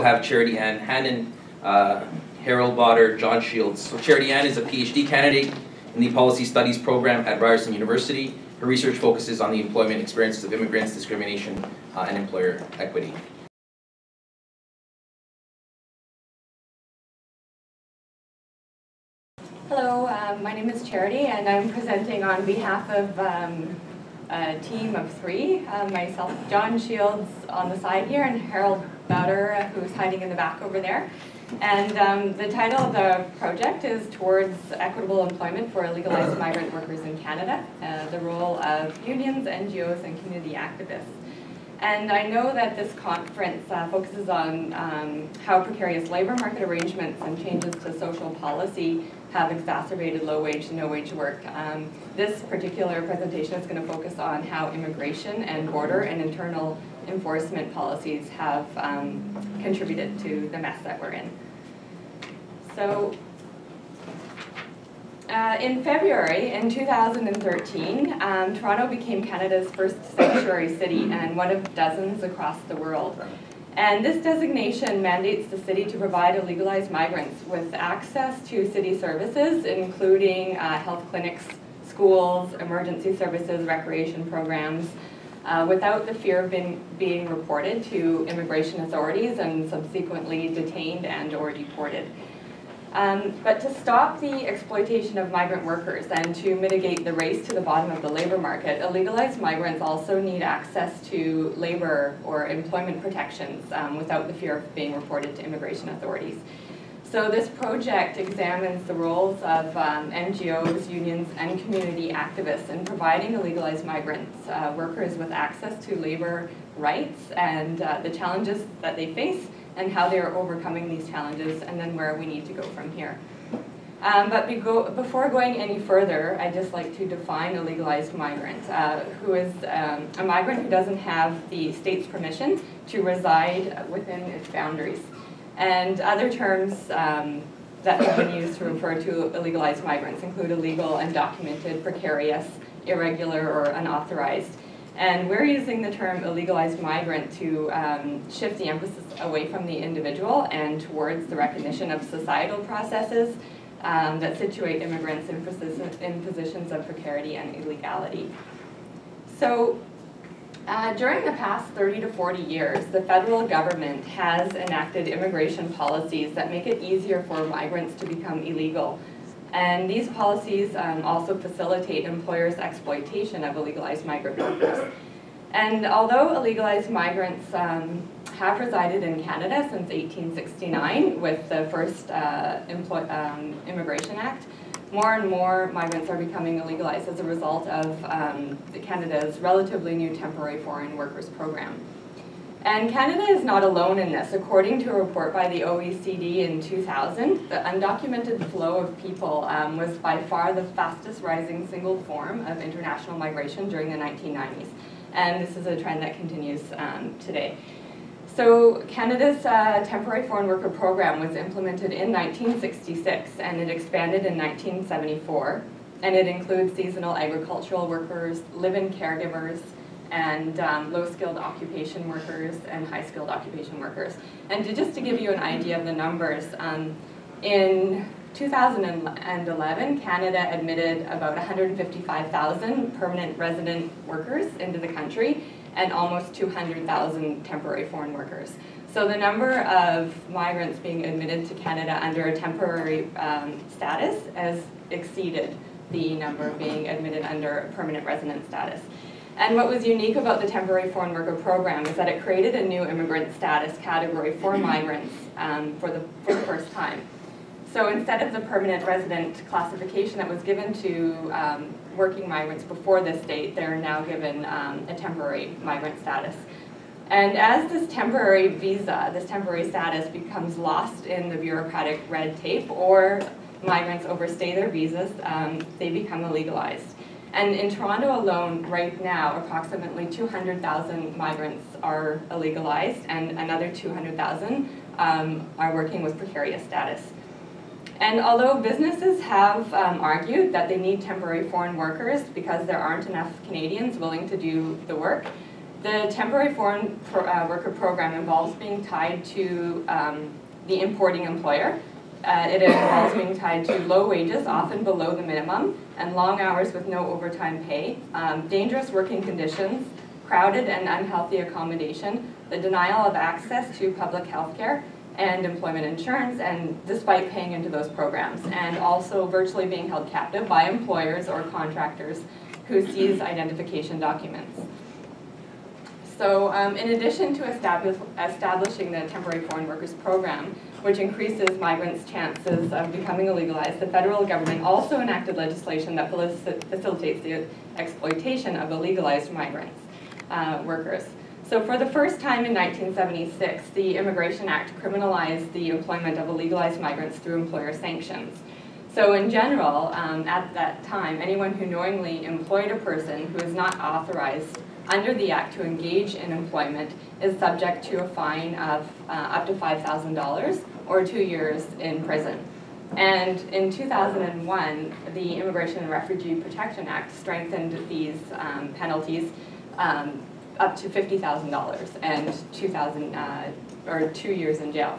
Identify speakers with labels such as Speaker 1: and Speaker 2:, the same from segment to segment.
Speaker 1: have Charity Ann Hannan, Harold Botter, John Shields. So Charity Ann is a PhD candidate in the Policy Studies program at Ryerson University. Her research focuses on the employment experiences of immigrants, discrimination, and employer equity.
Speaker 2: Hello, my name is Charity, and I'm presenting on behalf of a team of three. Myself, John Shields on the side here, and Harold Botter, who's hiding in the back over there. And the title of the project is Towards Equitable Employment for Legalized Migrant Workers in Canada, the role of unions, NGOs, and community activists. And I know that this conference focuses on how precarious labor market arrangements and changes to social policy have exacerbated low-wage and no-wage work. This particular presentation is going to focus on how immigration and border and internal enforcement policies have contributed to the mess that we're in. So, in February, in 2013, Toronto became Canada's first sanctuary city and one of dozens across the world. And this designation mandates the city to provide illegalized migrants with access to city services, including health clinics, schools, emergency services, recreation programs, without the fear of being reported to immigration authorities and subsequently detained and or deported. But to stop the exploitation of migrant workers and to mitigate the race to the bottom of the labor market, illegalized migrants also need access to labor or employment protections without the fear of being reported to immigration authorities. So this project examines the roles of NGOs, unions, and community activists in providing illegalized migrants workers with access to labor rights and the challenges that they face and how they are overcoming these challenges, and then where we need to go from here. But before going any further, I'd just like to define a legalized migrant, who is a migrant who doesn't have the state's permission to reside within its boundaries. And other terms that have been used to refer to illegalized migrants include illegal, undocumented, precarious, irregular, or unauthorized. And we're using the term illegalized migrant to shift the emphasis away from the individual and towards the recognition of societal processes that situate immigrants in positions of precarity and illegality. So during the past 30 to 40 years, the federal government has enacted immigration policies that make it easier for migrants to become illegal. And these policies also facilitate employers' exploitation of illegalized migrant workers. And although illegalized migrants have resided in Canada since 1869 with the first Immigration Act, more and more migrants are becoming illegalized as a result of Canada's relatively new temporary foreign workers program. And Canada is not alone in this. According to a report by the OECD in 2000, the undocumented flow of people was by far the fastest rising single form of international migration during the 1990s. And this is a trend that continues today. So Canada's temporary foreign worker program was implemented in 1966, and it expanded in 1974. And it includes seasonal agricultural workers, live-in caregivers, and low-skilled occupation workers and high-skilled occupation workers. And just to give you an idea of the numbers, in 2011, Canada admitted about 155,000 permanent resident workers into the country and almost 200,000 temporary foreign workers. So the number of migrants being admitted to Canada under a temporary status has exceeded the number being admitted under permanent resident status. And what was unique about the temporary foreign worker program is that it created a new immigrant status category for migrants for the first time. So instead of the permanent resident classification that was given to working migrants before this date, they're now given a temporary migrant status. And as this temporary visa, this temporary status becomes lost in the bureaucratic red tape, or migrants overstay their visas, they become illegalized. And in Toronto alone, right now, approximately 200,000 migrants are illegalized, and another 200,000 are working with precarious status. And although businesses have argued that they need temporary foreign workers because there aren't enough Canadians willing to do the work, The temporary foreign worker program involves being tied to the importing employer. It involves being tied to low wages, often below the minimum, and long hours with no overtime pay, dangerous working conditions, crowded and unhealthy accommodation, the denial of access to public health care and employment insurance, and despite paying into those programs, and also virtually being held captive by employers or contractors who seize identification documents. So in addition to establishing the temporary foreign workers program, which increases migrants' chances of becoming illegalized, the federal government also enacted legislation that facilitates the exploitation of illegalized migrants workers. So for the first time in 1976, the Immigration Act criminalized the employment of illegalized migrants through employer sanctions. So in general, at that time, anyone who knowingly employed a person who is not authorized under the Act to engage in employment is subject to a fine of up to $5,000 or 2 years in prison. And in 2001, the Immigration and Refugee Protection Act strengthened these penalties up to $50,000 and 2 years in jail.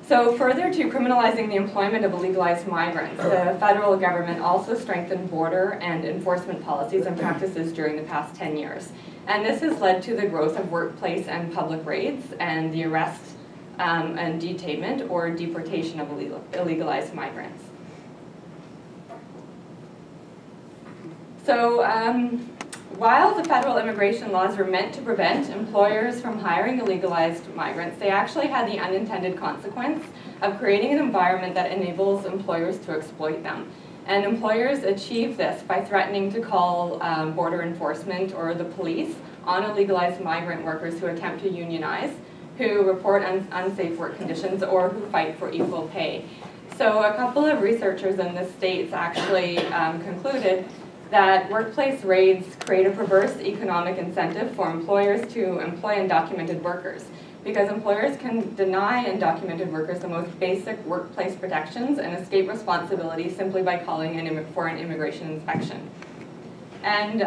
Speaker 2: So further to criminalizing the employment of illegalized migrants, the federal government also strengthened border and enforcement policies and practices during the past 10 years. And this has led to the growth of workplace and public raids and the arrest and detainment or deportation of illegalized migrants. So while the federal immigration laws were meant to prevent employers from hiring illegalized migrants, they actually had the unintended consequence of creating an environment that enables employers to exploit them. And employers achieve this by threatening to call border enforcement or the police on illegalized migrant workers who attempt to unionize, who report unsafe work conditions, or who fight for equal pay. So a couple of researchers in the States actually concluded that workplace raids create a perverse economic incentive for employers to employ undocumented workers, because employers can deny undocumented workers the most basic workplace protections and escape responsibility simply by calling for an immigration inspection. And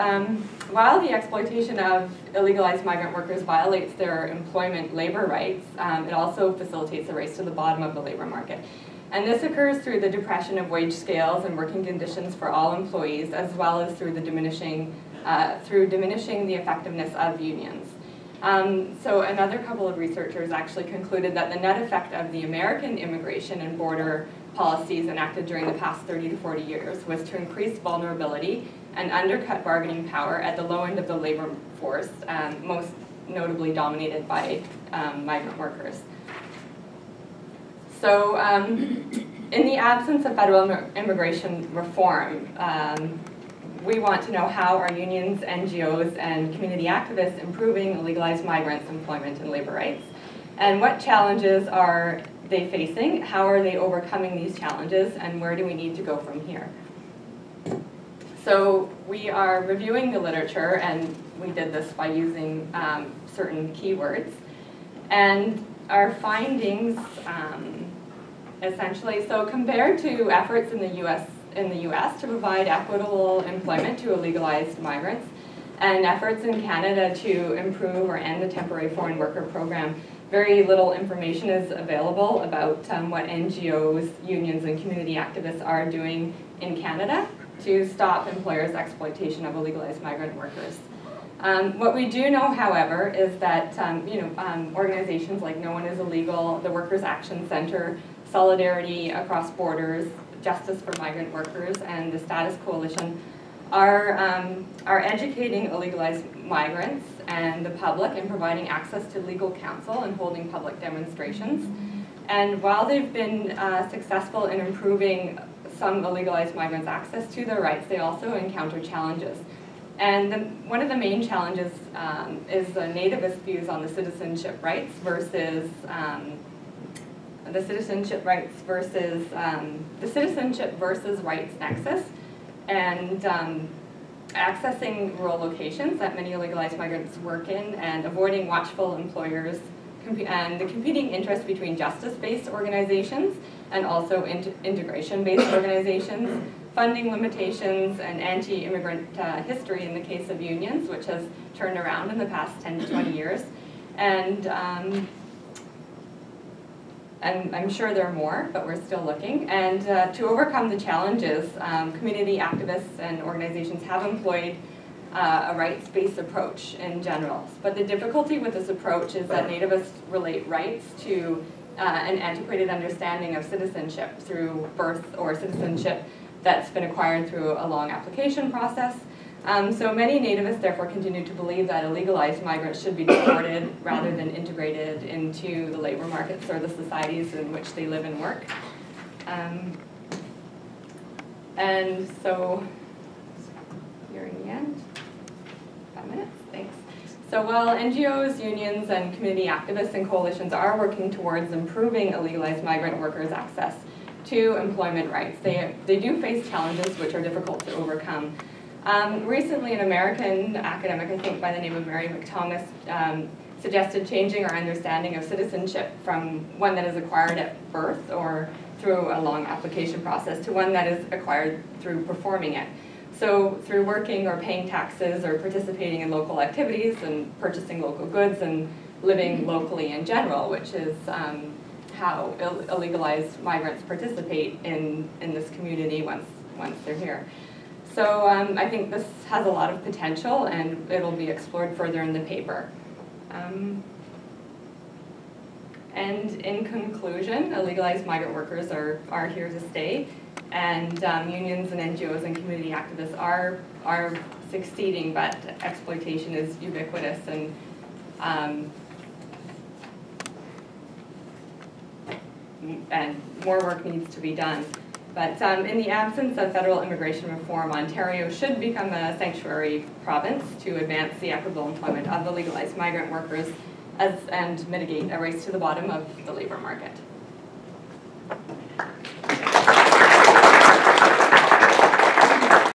Speaker 2: while the exploitation of illegalized migrant workers violates their employment labor rights, it also facilitates a race to the bottom of the labor market. And this occurs through the depression of wage scales and working conditions for all employees, as well as through the diminishing the effectiveness of unions. So another couple of researchers actually concluded that the net effect of the American immigration and border policies enacted during the past 30 to 40 years was to increase vulnerability and undercut bargaining power at the low end of the labor force, most notably dominated by migrant workers. So in the absence of federal immigration reform, we want to know how are unions, NGOs, and community activists improving illegalized migrants' employment and labor rights? And what challenges are they facing? How are they overcoming these challenges? And where do we need to go from here? So we are reviewing the literature, and we did this by using certain keywords. And our findings, essentially, so compared to efforts in the U.S. to provide equitable employment to illegalized migrants, and efforts in Canada to improve or end the temporary foreign worker program, very little information is available about what NGOs, unions, and community activists are doing in Canada to stop employers' exploitation of illegalized migrant workers. What we do know, however, is that organizations like No One Is Illegal, the Workers' Action Center, Solidarity Across Borders, Justice for Migrant Workers, and the Status Coalition are educating illegalized migrants and the public and providing access to legal counsel and holding public demonstrations. And while they've been successful in improving some illegalized migrants' access to their rights, they also encounter challenges. And one of the main challenges is the nativist views on the citizenship rights versus the citizenship versus rights nexus, and accessing rural locations that many illegalized migrants work in, and avoiding watchful employers, and the competing interest between justice-based organizations and also integration-based organizations funding limitations, and anti-immigrant history in the case of unions, which has turned around in the past 10 to 20 years. And I'm sure there are more, but we're still looking. And to overcome the challenges, community activists and organizations have employed a rights-based approach in general. But the difficulty with this approach is that nativists relate rights to an antiquated understanding of citizenship through birth or citizenship that's been acquired through a long application process. So many nativists therefore continue to believe that illegalized migrants should be deported rather than integrated into the labor markets or the societies in which they live and work. And so, nearing the end. 5 minutes, thanks. So while NGOs, unions, and community activists and coalitions are working towards improving illegalized migrant workers' access to employment rights, they do face challenges which are difficult to overcome. Recently, an American academic, I think by the name of Mary McThomas, suggested changing our understanding of citizenship from one that is acquired at birth or through a long application process to one that is acquired through performing it. So through working or paying taxes or participating in local activities and purchasing local goods and living locally in general, which is how illegalized migrants participate in this community once they're here. So I think this has a lot of potential, and it'll be explored further in the paper. And in conclusion, illegalized migrant workers are here to stay, and unions and NGOs and community activists are succeeding, but exploitation is ubiquitous, and more work needs to be done. But in the absence of federal immigration reform, Ontario should become a sanctuary province to advance the equitable employment of the legalized migrant workers and mitigate a race to the bottom of the labor market.